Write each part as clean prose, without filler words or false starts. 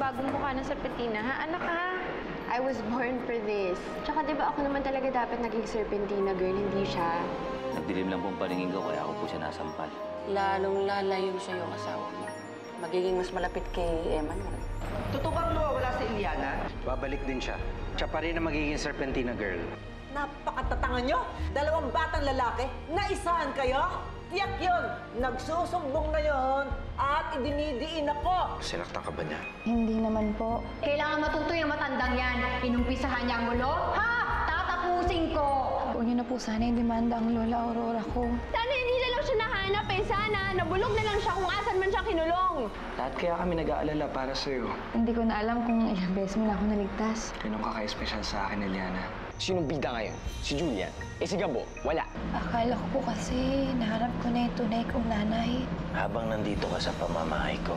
bagong mukha ng serpentina, ha? Anak, ha? I was born for this. Tsaka di ba ako naman talaga dapat naging serpentina girl, hindi siya. Nagdilim lang pong paningin ko, kaya ako po siya nasampal. Lalong lalayo siya yung asawa mo. Magiging mas malapit kay Emmanuel. Totoo bang nawawala si Iliana? Babalik din siya. Siya pa rin ang magiging serpentina girl. Napakatatangan nyo! Dalawang batang lalaki, naisahan kayo? Tiyak yun! Nagsusumbong na yon at idinidiin ako! Sinaktan ka ba niya? Hindi naman po. Kailangan matuto yung matandang yan. Inumpisahan niya ang gulo. Ha! Tatapusin ko! Huwag niyo na po sana yung demanda ang Lola Aurora ko. Sana hindi na lang siya nahanap eh. Sana nabulog na lang siya kung asan man siya kinulong. Lahat kaya kami nag-aalala para sa'yo. Hindi ko na alam kung ilang beses mo na ako naligtas. Yun ang kaka-espesyal sa akin, Eliana. Sinong bida ngayon? Si Julian? Eh si Gabo? Wala. Akala ko po kasi naharap ko na yung tunay kong nanay. Habang nandito ka sa pamamahay ko,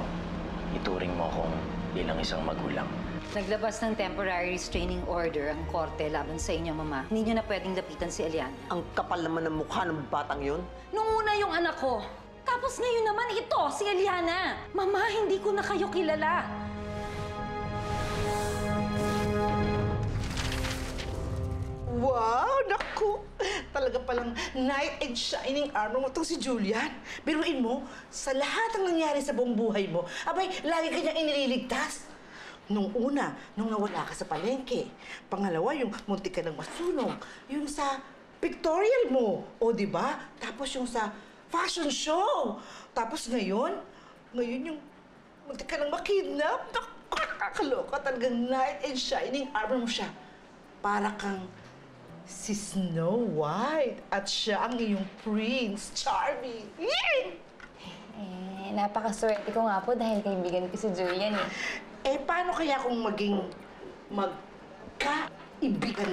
ituring mo akong bilang isang magulang. Naglabas ng temporary restraining order ang korte laban sa inyo, Mama. Hindi niyo na pwedeng lapitan si Eliana. Ang kapal naman ng mukha ng batang yun. Nung una yung anak ko, tapos ngayon naman ito, si Eliana. Mama, hindi ko na kayo kilala. Wow! Naku! Talaga palang knight in shining armor mo itong si Julian. Biruin mo, sa lahat ng nangyari sa buong buhay mo, abay, lagi ka niyang inililigtas. Nung una, nung nawala ka sa palengke. Pangalawa, yung muntik ka ng masunog. Yung sa pictorial mo. O, di ba? Tapos yung sa fashion show. Tapos ngayon yung muntik ka ng makidnap. Nakakaloka. Talagang knight in shining armor mo siya. Para kang si Snow White at siya ang iyong Prince Charming. Napakaswerte ko nga po dahil kaibigan ko si Julian eh. Eh, paano kaya kung magkaibigan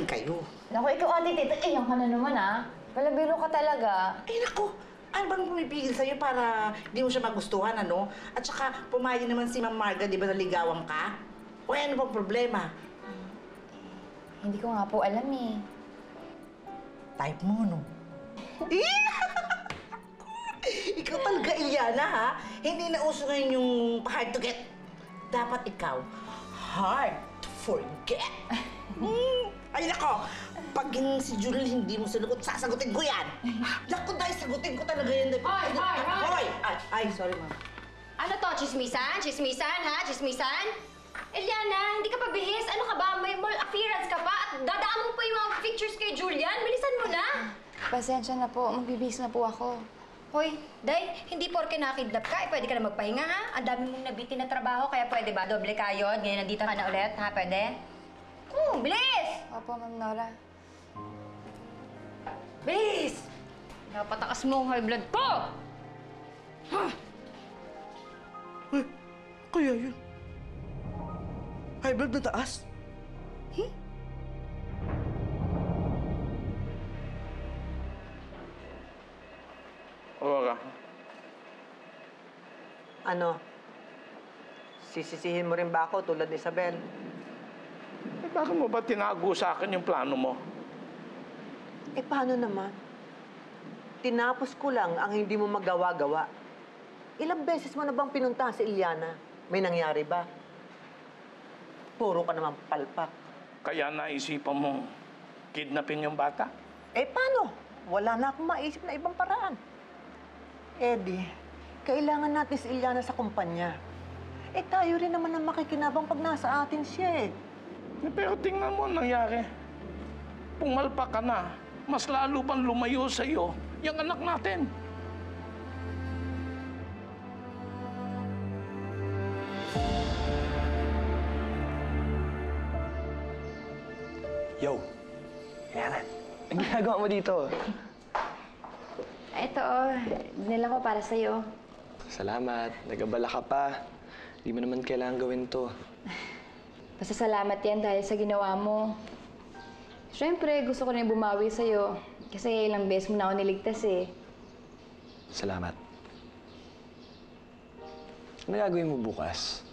kayo? Naku, ikaw ate, tita, iyan ka na naman ah. Palabiro ka talaga. Eh, naku, ano bang pumipigil sa'yo para di mo siya magustuhan, ano? At saka, pumayag naman si Ma'am Marga, di ba naligawan ka? O ano bang problema? Hindi ko nga po alam eh. Type mo, no? Ikaw talaga, Iliana, ha? Hindi na uso ngayon yung hard to get. Dapat ikaw, hard to forget. Ay, nako! Pag yung si Julian hindi mo sinagot, sasagutin ko yan! Naku, dahil sagutin ko talaga yan. Hoy! Ay, sorry, ma'am. Ano to? Chismisan? Chismisan, ha? Chismisan? Eliana, hindi ka pa bihis. Ano ka ba? May mall appearance ka pa at dadaan mo pa yung mga pictures kay Julian. Bilisan mo na. Pasensya na po, magbibihis na po ako. Hoy, Day, hindi porke nakidnap ka, pwede ka na magpahinga, ha? Ang dami mong nabitin na trabaho, kaya pwede ba? Doble kayod, ngayon nandito ka na ulit, ha? Pwede? Bilis! Opo, Ma'am Nora. Bilis! Napatakas mo ang high blood ko! Kaya yun. High blood na taas? Aurora. Ano? Sisisihin mo rin ba ako tulad ni Isabel? Eh, bakit mo ba tinago sa akin yung plano mo? Eh, paano naman? Tinapos ko lang ang hindi mo magawa-gawa. Ilang beses mo na bang pinuntahan si Iliana? May nangyari ba? Puro ka naman palpak. Kaya naisipan mo kidnapin yung bata? Eh, paano? Wala na akong maisip na ibang paraan. Eddie, kailangan natin si Iliana sa kumpanya. Eh, tayo rin naman ang makikinabang pag nasa atin siya eh. Pero tingnan mo ang nangyari. Pumalpak ka na. Mas lalo pang lumayo sa'yo yung anak natin. Yo! Eliana, ang ginagawa mo dito? Ito dinala ko para sa'yo. Salamat. Nagabala ka pa. Di mo naman kailangan gawin to. Basta salamat yan dahil sa ginawa mo. Siyempre, gusto ko rin bumawi sa'yo. Kasi ilang beses mo na ako niligtas eh. Salamat. Ano gagawin mo bukas?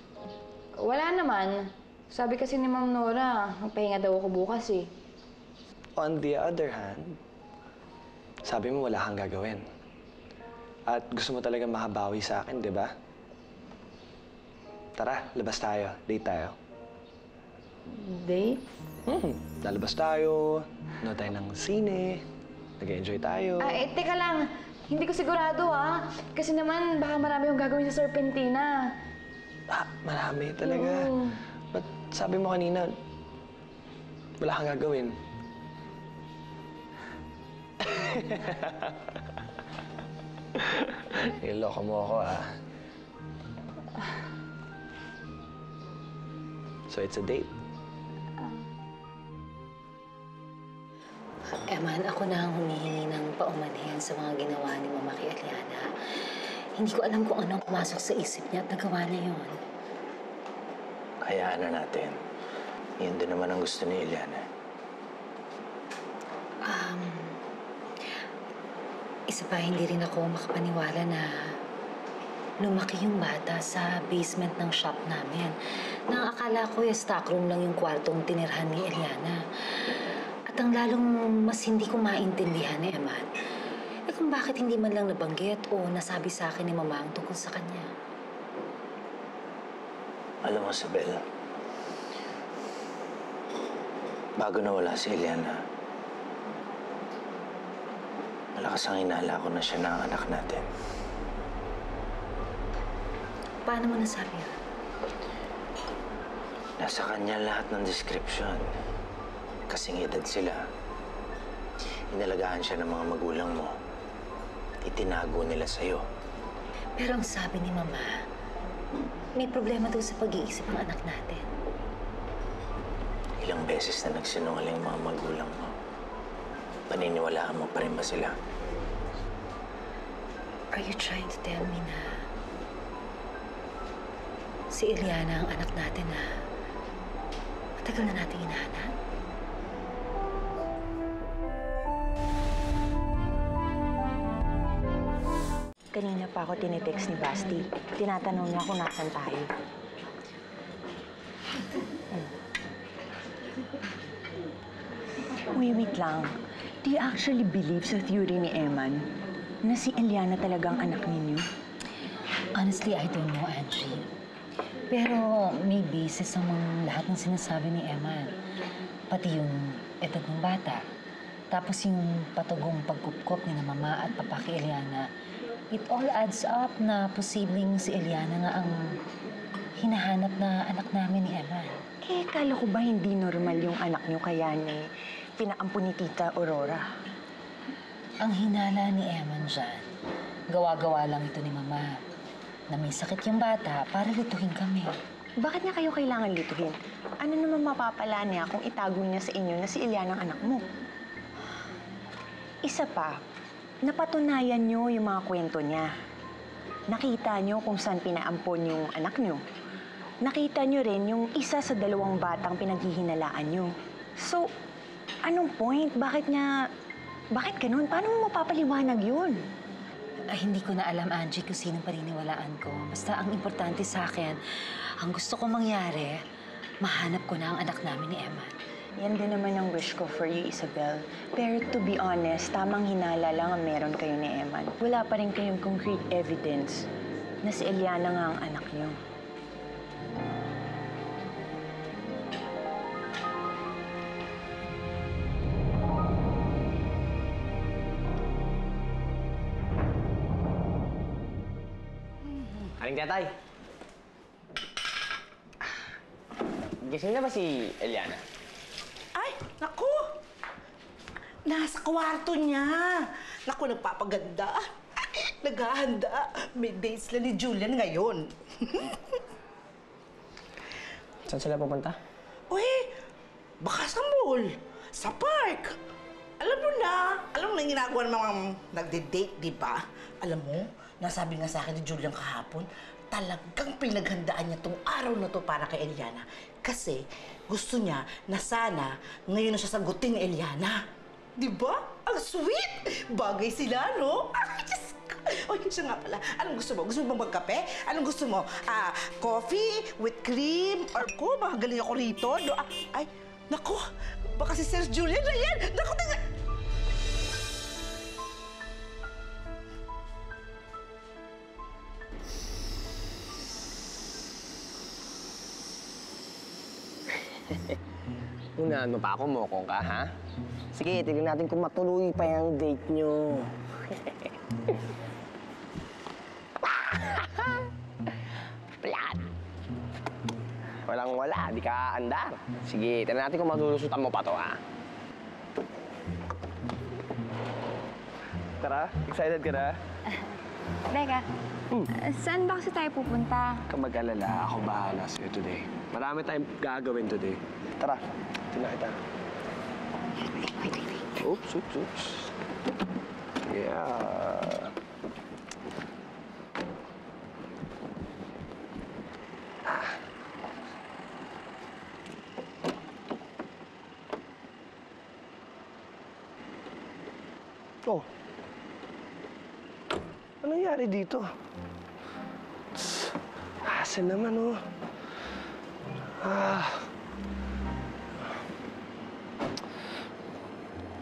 Wala naman. Sabi kasi ni Ma'am Nora, magpahinga daw ako bukas eh. On the other hand, sabi mo wala kang gagawin. At gusto mo talaga makabawi sa akin, di ba? Tara, labas tayo. Date tayo. Date? Lalabas tayo, no tayo ng sine, nag-enjoy tayo. Teka lang. Hindi ko sigurado, Kasi naman, baka marami yung gagawin sa Serpentina. Marami talaga. Ba't sabi mo kanina, wala kang gagawin? Niloko mo ako, So it's a date? Eman, ako na ang humihingi ng paumanhin sa mga ginawa ni Mama kay Eliana. Hindi ko alam kung anong pumasok sa isip niya at nagawa na yun. Hayaan na natin. Yun din naman ang gusto ni Eliana. Isa pa, hindi rin ako makapaniwala na lumaki yung bata sa basement ng shop namin. Nang akala ko yung stockroom lang yung kwartong tinirhan ni Eliana. At ang lalong mas hindi ko maintindihan ni Eman, kung bakit hindi man lang nabanggit o nasabi sa akin ni Mama ang tungkol sa kanya. Alam mo, Isabel, bago nawala si Eliana, malakas ang hinala ko na siya na ang anak natin. Paano mo nasabi yun? Nasa kanya lahat ng description. Kasing edad sila. Inalagaan siya ng mga magulang mo. Itinago nila sa'yo. Pero ang sabi ni Mama, may problema daw sa pag-iisip ng anak natin. Ilang beses na nagsinungaling ang mga magulang mo. Paniniwalaan mo pa rin ba sila? Are you trying to tell me na si Eliana ang anak natin na matagal na nating hinahanap? Kanina pa ako tinitext ni Basti. Tinatanong niya kung nasan tayo. Wait lang. Do you actually believe sa theory ni Eman na si Eliana talagang anak ninyo? Honestly, I don't know, Angie. Pero may basis ang lahat ng sinasabi ni Eman. Pati yung edad ng bata. Tapos yung patugong pagkupkop ni na Mama at Papa kay Eliana. It all adds up na posibleng si Eliana nga ang hinahanap na anak namin ni Eman. Kala ko ba hindi normal yung anak niyo kaya ni pinaampun ni Tita Aurora? Ang hinala ni Eman dyan, gawa-gawa lang ito ni Mama. Na may sakit yung bata para lituhin kami. Bakit niya kayo kailangan lituhin? Ano naman mapapala niya kung itago niya sa inyo na si Eliana ang anak mo? Isa pa, napatunayan niyo yung mga kwento niya. Nakita niyo kung saan pinaampon yung anak niyo. Nakita niyo rin yung isa sa 2 batang pinaghihinalaan niyo. So, anong point? Bakit ganun? Paano mo mapapaliwanag yun? Hindi ko na alam, Angie, kung sinong paniniwalaan ko. Basta ang importante sa akin, ang gusto ko mangyari, mahanap ko na ang anak namin ni Eman. Yan din naman ang wish ko for you, Isabel. Pero to be honest, tamang hinala lang ang meron kayo ni Eman. Wala pa rin kayong concrete evidence na si Eliana nga ang anak niyo. Aling Tetay. Gising na ba si Eliana? Ay, naku! Nasa kwarto niya. Naku, nagpapaganda. Naghahanda. May dates lang ni Julian ngayon. Saan sila pupunta? Uy, baka sa mall. Sa park. Alam mo na yung ginagawa ng mga nagde-date, di ba? Alam mo, nasabi nga sa akin ni Julian kahapon, talagang pinaghandaan niya tong araw na to para kay Eliana. Kasi gusto niya na sana ngayon na siya sagutin ni Eliana. Di ba? Ang sweet! Bagay sila, no? Ay, Diyos ko! O, siya nga pala. Anong gusto mo? Gusto mo bang magkape? Anong gusto mo? Coffee with cream? Or ko, magaling ako rito. No? Ay, naku! Baka si Sir Julian na yan! Naku, Unahan mo pa ako, mokong ka, ha? Sige, tignan natin kung matuloy pa yung date nyo. Flat! Walang-wala, di ka andar. Sige, tignan natin kung malulusutan mo pa to, ha? Tara, excited ka na? Teka, saan ba kasi tayo pupunta? Huwag kang mag-alala, ako bahala sa'yo today. Marami tayong gagawin today. Tara, tingnan kita. Oops, oops, oops. Yeah. Oh. Anong nangyari dito? Hassle naman, oh.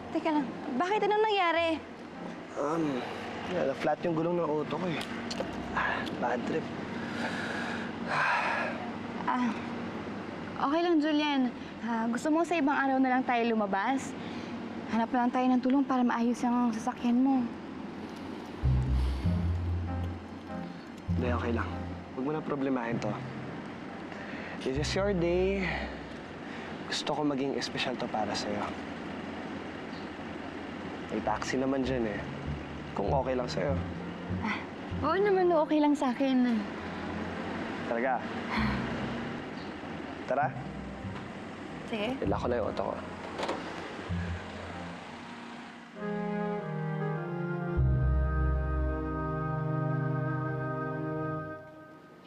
Teka lang, bakit anong nangyari? Na-flat yung gulong ng auto ko, eh. Bad trip. Okay lang, Julian. Gusto mo sa ibang araw na lang tayo lumabas? Hanap na lang tayo ng tulong para maayos ang sasakyan mo. Hindi, okay lang. Huwag mo na problemahin to. This is your day. Gusto ko maging espesyal to para sa'yo. May taxi naman dyan, eh. Kung okay lang sa'yo. Oo naman, okay lang sa akin. Talaga? Tara. Sige. Ila ko na yung auto ko.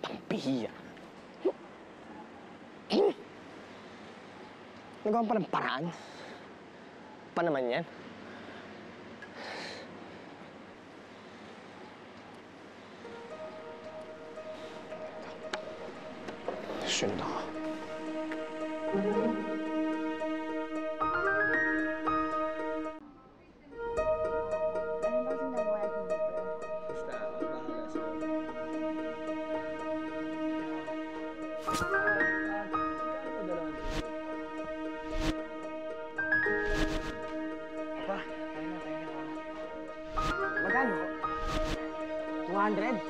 Pampihiya. Nagawa pa ng paraan? Pa naman yan? Sunod ako. Magkano? 200?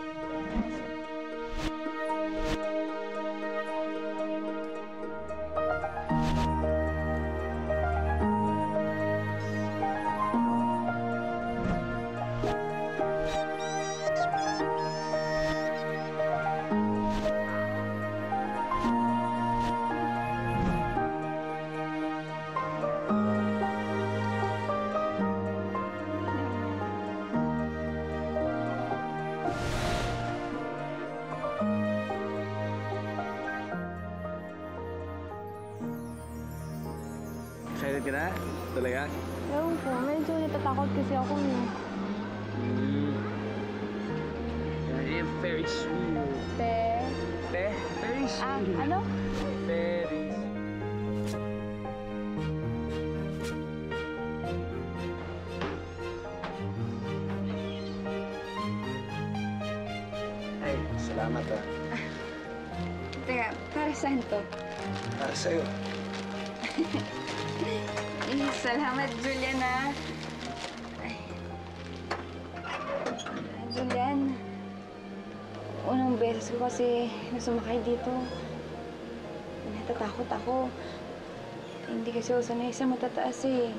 Excited ka na? Talaga? Ewan ko, medyo natatakot kasi ako. I am very sweet. Very sweet. Ano? Very Ay, salamat, ah. Teka, para saan to? Para sa'yo. Salamat, Julian, Julian, unang beses ko kasi sumakay dito. Natatakot ako. Hindi kasi ako sanay sa matataas, eh.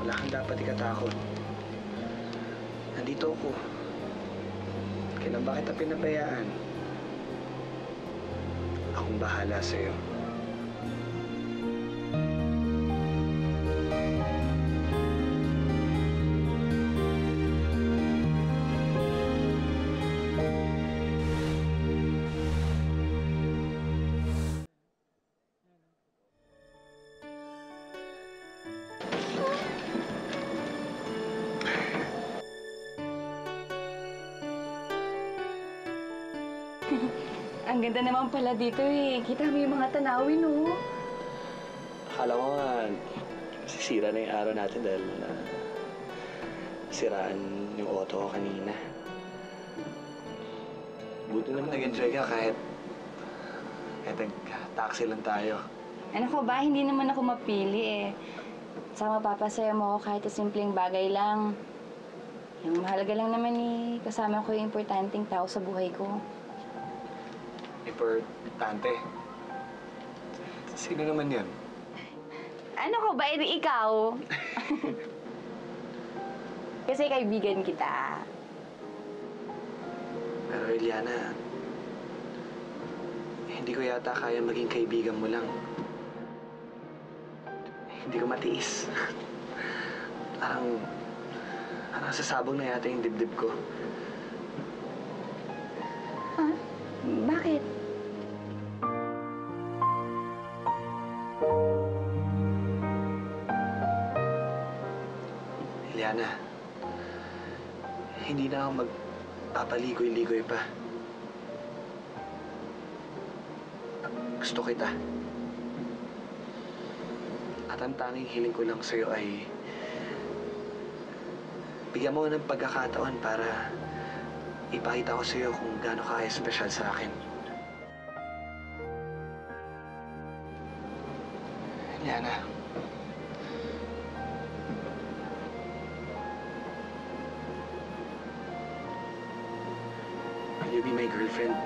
Wala kang dapat ikatakot. Nandito ako. Kailan ba kita pinabayaan? Akong bahala sa'yo. Ang ganda naman pala dito eh. Kita mo yung mga tanawin, oh. Akala ko nga, sisira na yung araw natin dahil siraan yung auto ko kanina. Buti naman nag-enjoy ka kahit nag-taxi lang tayo. Ano ko ba? Hindi naman ako mapili eh. Saka mapapasaya mo ako kahit sa simpleng bagay lang. Yung mahalaga lang naman eh, kasama ko yung importanteng tao sa buhay ko. Importante? Sino naman yan? Ano ko ba? Eh, ikaw. Kasi kaibigan kita. Pero Eliana, hindi ko yata kaya maging kaibigan mo lang. Hindi ko matiis. Parang sasabog na yata yung dibdib ko. Ha? Bakit? Eliana, hindi na ako magpapaligoy-ligoy pa. Gusto kita. At ang tanging hiling ko lang sa'yo ay bigyan mo ng pagkakataon para ipakita ko sa'yo kung gaano ka espesyal sa akin. Eliana. Will you be my girlfriend?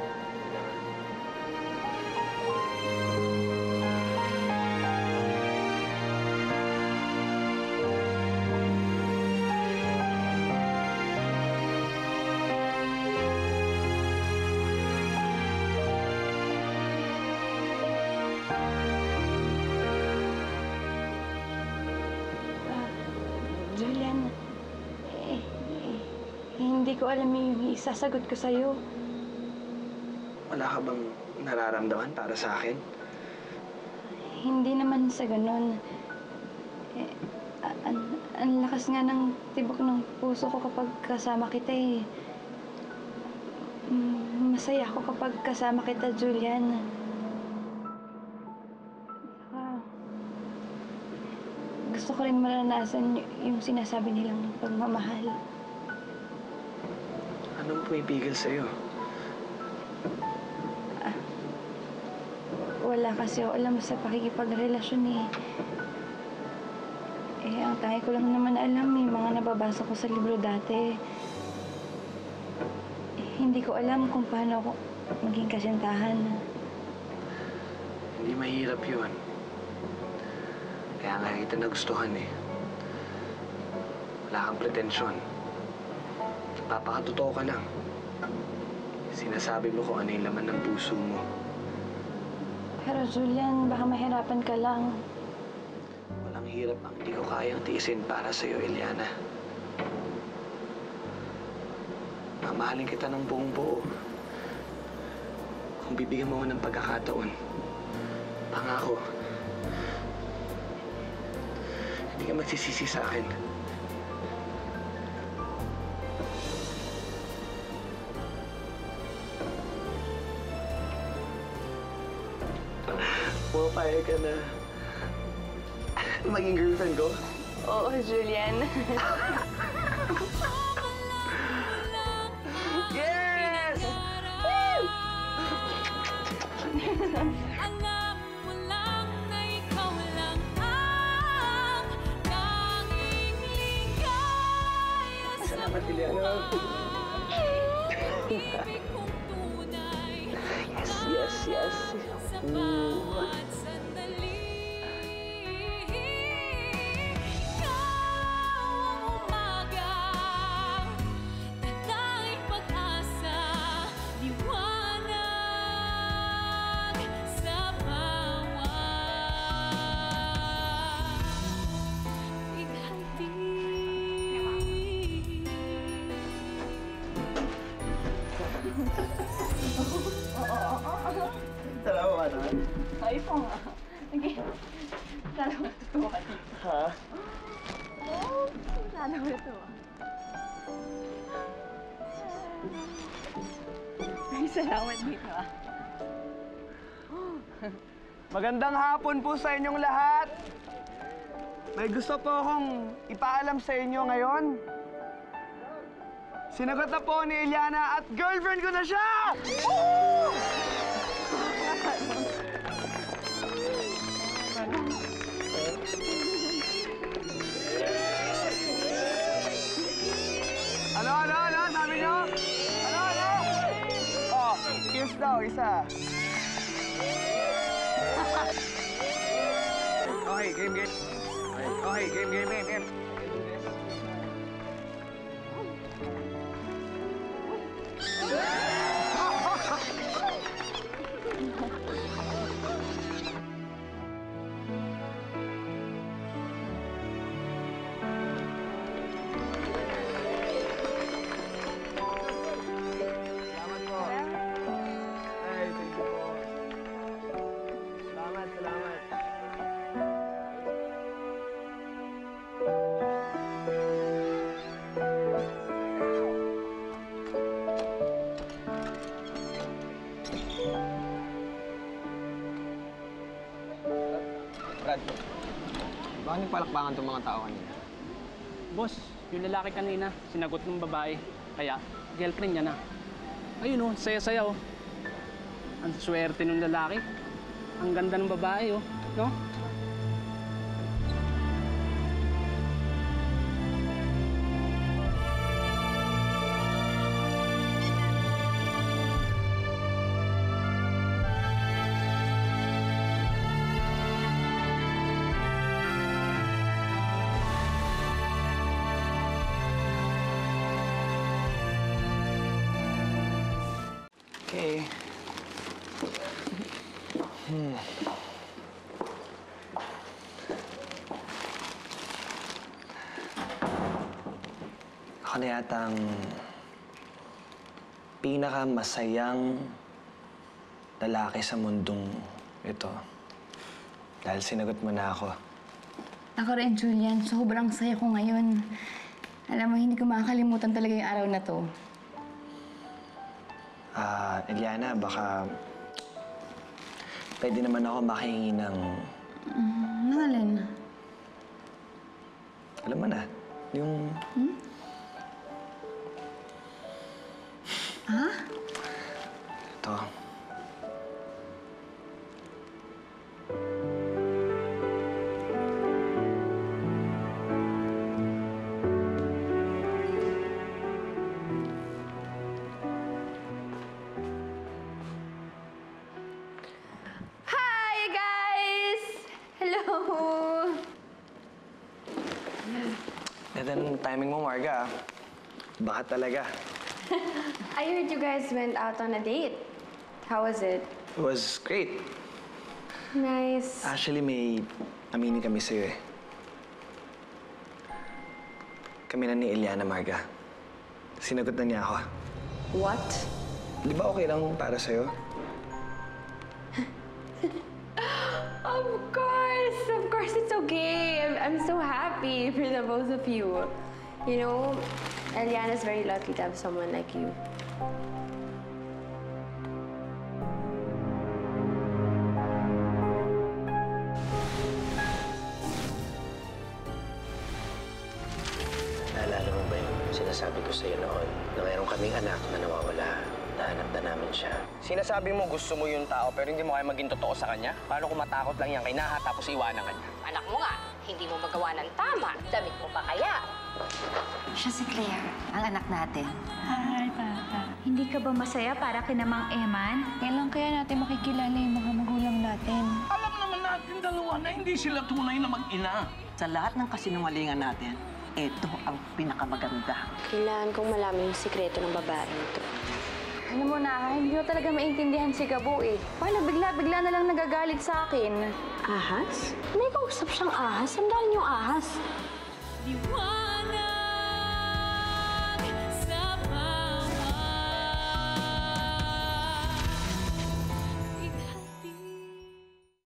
Julian, hindi ko alam yung isasagot ko sa'yo. Wala ka bang nararamdaman para sa akin? Hindi naman sa ganun. Ang lakas nga ng tibok ng puso ko kapag kasama kita eh. Masaya ako kapag kasama kita, Julian. Gusto ko rin maranasan yung sinasabi nilang pagmamahal. Anong pumipigil sa'yo? Wala kasi ako alam sa pakikipagrelasyon eh. Ang tangi ko lang naman alam yung mga nababasa ko sa libro dati. Hindi ko alam kung paano ako maging kasintahan. Hindi mahirap yun. Kaya nga kita nagustuhan eh. Wala kang pretensyon. Papakatotoo ka lang. Sinasabi mo kung ano yung laman ng puso mo. Pero Julian, baka mahirapan ka lang. Walang hirap ang hindi ko kayang tiisin para sa'yo, Eliana. Mamahalin kita ng buong buo. Kung bibigyan mo ako ng pagkakataon, pangako, hindi ka magsisisi sa akin. Pumapayag ka na maging girlfriend ko? Oo, Julian. Yes! Woo! Alam mo lang na ikaw lang ang tanging ligaya sa Salamat, Eliana. ibig kong tunay. Yes, yes. Sa bawat sandali. Salamat ka naman. Ay po nga. Sige. Sana matutuwa ka dito. Ha? Oo, sana matutuwa. Ay, salamat dito ah. Magandang hapon po sa inyong lahat. May gusto po akong ipaalam sa inyo ngayon. Sinagot na po ni Eliana at girlfriend ko na siya! Woo! Ano? Sabi niyo? Ano? Oh, kiss daw, isa. Okay, game. Okay, game. Salamat po. Ay, thank you po. Salamat. Brad, bakit nagpalakpakan itong mga tao kanina? Boss, yung lalaki kanina, sinagot ng babae. Kaya, girlfriend niya na. Ayun oh, saya-saya oh. Ang swerte ng lalaki. Ang ganda ng babae oh, no? Okay. Ako na yata ang pinakamasayang lalaki sa mundong ito. Dahil sinagot mo na ako. Ako rin, Julian. Sobrang saya ko ngayon. Alam mo, hindi ko makakalimutan talaga yung araw na to. Eliana, baka pwede naman ako makihingi ng... Nangalan? Alam mo na, yung... Ha? Ito. Hi, guys! Hello! Ganda ng timing mo, Marga. Baka talaga. I heard you guys went out on a date. How was it? It was great. Nice. Actually, may aminin kami sa'yo eh. Kami na ni Eliana, Marga. Sinagot na niya ako. What? Di ba okay lang para sa'yo? Of course it's okay. I'm so happy for the both of you. You know, Eliana's very lucky to have someone like you. Naalala mo ba yung sinasabi ko sa'yo noon na mayroon kaming anak na nawawala? Nahanap na namin siya. Sinasabi mo gusto mo yung tao pero hindi mo kaya maging totoo sa kanya? Paano kung matakot lang yan kay Naha tapos iwanan ka niya? Anak mo nga, hindi mo magawa ng tama. Damit mo pa kaya? Siya si Claire, ang anak natin. Hi, Papa. Hindi ka ba masaya para kina Mang Eman? Kailan kaya natin makikilala yung mga magulang natin? Alam naman natin dalawa na hindi sila tunay na mag-ina. Sa lahat ng kasinungalingan natin, ito ang pinakamaganda. Kailangan kong malaman yung sikreto ng babaeng ito. Alam mo na, hindi ko talaga maintindihan si Gabo eh. Paano bigla-bigla na lang nagagalit sa akin? Ahas? May kausap siyang ahas. Sandaan yung ahas. Diwa